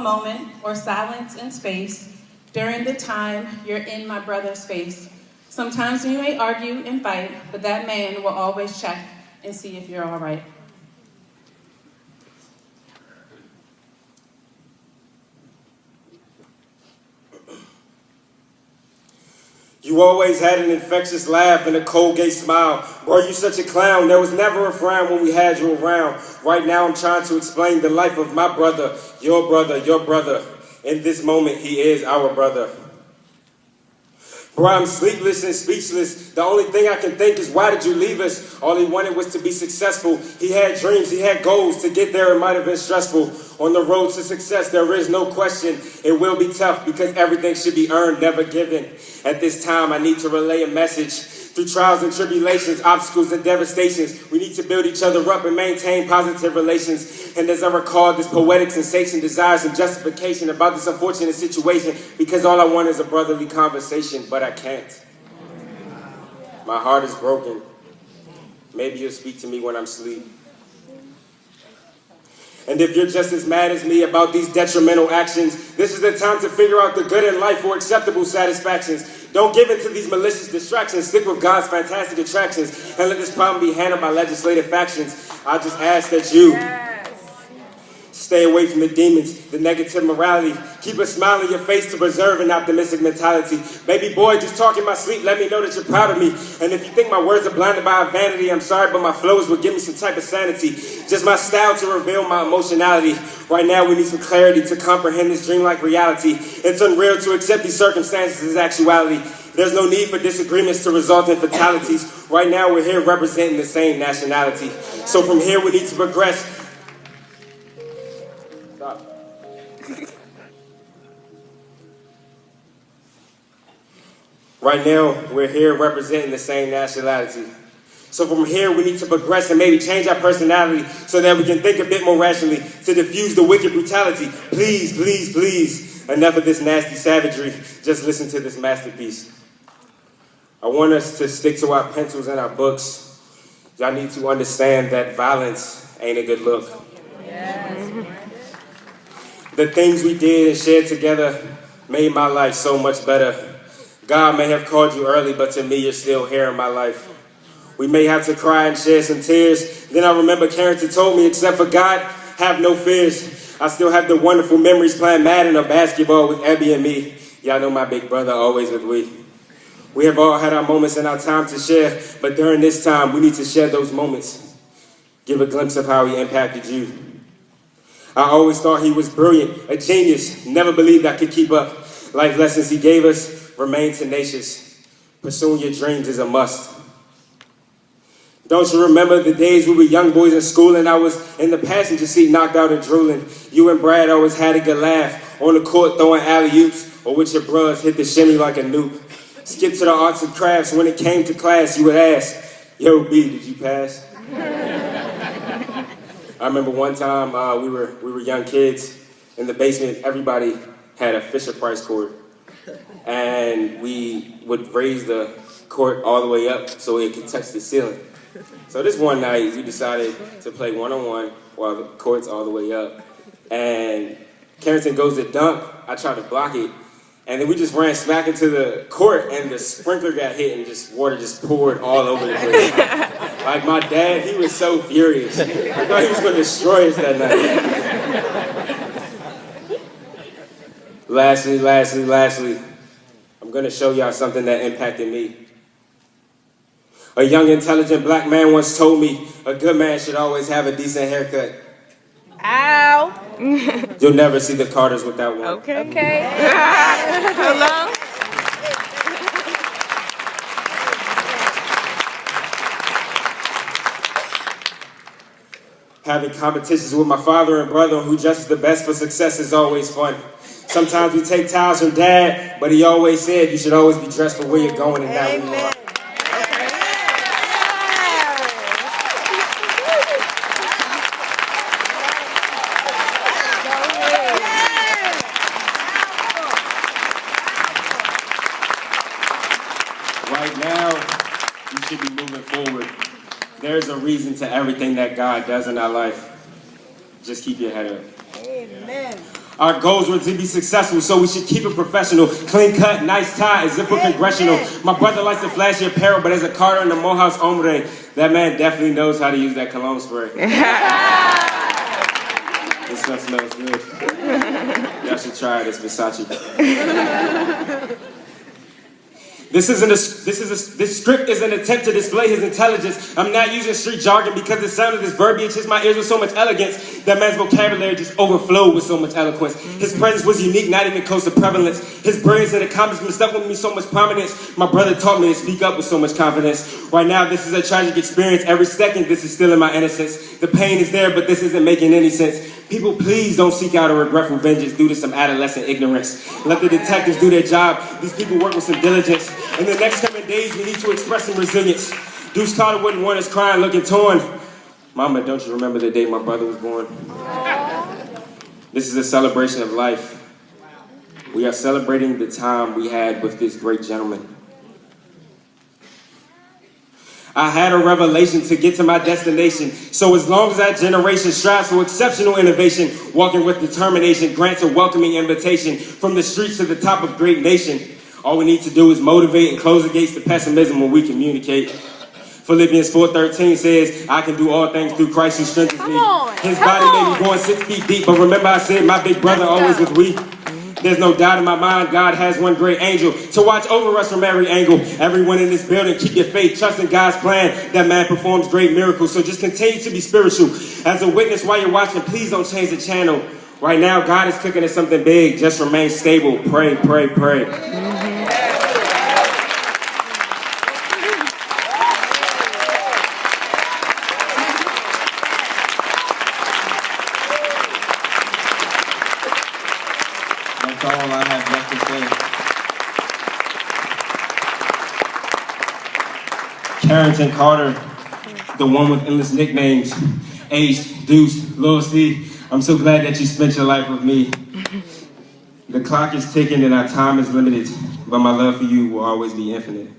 moment or silence in space during the time you're in my brother's face. Sometimes we may argue and fight, but that man will always check and see if you're all right. You always had an infectious laugh and a cold gay smile. Bro, you such a clown. There was never a frown when we had you around. Right now I'm trying to explain the life of my brother, your brother, your brother. In this moment, he is our brother. Bro, I'm sleepless and speechless. The only thing I can think is, why did you leave us? All he wanted was to be successful. He had dreams, he had goals. To get there, it might have been stressful. On the road to success, there is no question. It will be tough because everything should be earned, never given. At this time, I need to relay a message. Through trials and tribulations, obstacles and devastations, we need to build each other up and maintain positive relations. And as I recall, this poetic sensation desires some justification about this unfortunate situation, because all I want is a brotherly conversation, but I can't. My heart is broken. Maybe you'll speak to me when I'm asleep. And if you're just as mad as me about these detrimental actions, this is the time to figure out the good in life for acceptable satisfactions. Don't give in to these malicious distractions. Stick with God's fantastic attractions and let this problem be handled by legislative factions. I just ask that you stay away from the demons, the negative morality. Keep a smile on your face to preserve an optimistic mentality. Baby boy, just talk in my sleep. Let me know that you're proud of me. And if you think my words are blinded by vanity, I'm sorry, but my flows will give me some type of sanity. Just my style to reveal my emotionality. Right now, we need some clarity to comprehend this dreamlike reality. It's unreal to accept these circumstances as actuality. There's no need for disagreements to result in fatalities. Right now, we're here representing the same nationality. So from here, we need to progress. Right now, we're here representing the same nationality. So from here, we need to progress and maybe change our personality so that we can think a bit more rationally to diffuse the wicked brutality. Please, please, please, enough of this nasty savagery. Just listen to this masterpiece. I want us to stick to our pencils and our books. Y'all need to understand that violence ain't a good look. Yes. The things we did and shared together made my life so much better. God may have called you early, but to me, you're still here in my life. We may have to cry and shed some tears. Then I remember Carrington told me, except for God, have no fears. I still have the wonderful memories playing Madden or basketball with Abby and me. Y'all know my big brother, always with we. We have all had our moments and our time to share, but during this time, we need to share those moments. Give a glimpse of how he impacted you. I always thought he was brilliant, a genius, never believed I could keep up. Life lessons he gave us, remain tenacious. Pursuing your dreams is a must. Don't you remember the days we were young boys in school and I was in the passenger seat knocked out and drooling? You and Brad always had a good laugh on the court throwing alley-oops, or with your bros hit the shimmy like a noob. Skip to the arts and crafts. When it came to class, you would ask, yo, B, did you pass? I remember one time we were young kids in the basement. Everybody had a Fisher-Price cord. And we would raise the court all the way up so it could touch the ceiling. So this one night, we decided to play one-on-one while the court's all the way up. And Carrington goes to dunk. I tried to block it. And then we just ran smack into the court, and the sprinkler got hit, and just water just poured all over the place. Like my dad, he was so furious. I thought he was going to destroy us that night. Lastly, I'm going to show y'all something that impacted me. A young, intelligent black man once told me, a good man should always have a decent haircut. Ow. You'll never see the Carters without one. Okay. Hello? Having competitions with my father and brother on who dresses the best for success is always fun. Sometimes we take towels from dad, but he always said you should always be dressed for where you're going and not where you are. Right now, you should be moving forward. There's a reason to everything that God does in our life. Just keep your head up. Amen. Our goals were to be successful, so we should keep it professional. Clean cut, nice tie, as if we're congressional. My brother likes the flashy apparel, but as a Carter and a Morehouse hombre, that man definitely knows how to use that cologne spray. This stuff smells good. Y'all should try it, it's Versace. This script is an attempt to display his intelligence. I'm not using street jargon because the sound of this verbiage hits my ears with so much elegance. That man's vocabulary just overflowed with so much eloquence. His presence was unique, not even close to prevalence. His brilliance and accomplishments stuck with me so much prominence. My brother taught me to speak up with so much confidence. Right now, this is a tragic experience. Every second, this is still in my innocence. The pain is there, but this isn't making any sense. People, please don't seek out a regretful vengeance due to some adolescent ignorance. Let the detectives do their job. These people work with some diligence. In the next coming days, we need to express some resilience. Deuce Carter wouldn't want us crying, looking torn. Mama, don't you remember the day my brother was born? This is a celebration of life. We are celebrating the time we had with this great gentleman. I had a revelation to get to my destination. So as long as our generation strives for exceptional innovation, walking with determination grants a welcoming invitation from the streets to the top of great nation. All we need to do is motivate and close the gates to pessimism when we communicate. Philippians 4:13 says, I can do all things through Christ who strengthens me. His body may be going 6 feet deep, but remember I said my big brother always was weak. There's no doubt in my mind God has one great angel to watch over us from every angle. Everyone in this building, keep your faith, trust in God's plan. That man performs great miracles, so just continue to be spiritual. As a witness while you're watching, please don't change the channel. Right now, God is cooking at something big. Just remain stable. Pray, pray, pray. That's all I have left to say. Carrington Carter, the one with endless nicknames. Ace, Deuce, Lil C. I'm so glad that you spent your life with me. The clock is ticking and our time is limited, but my love for you will always be infinite.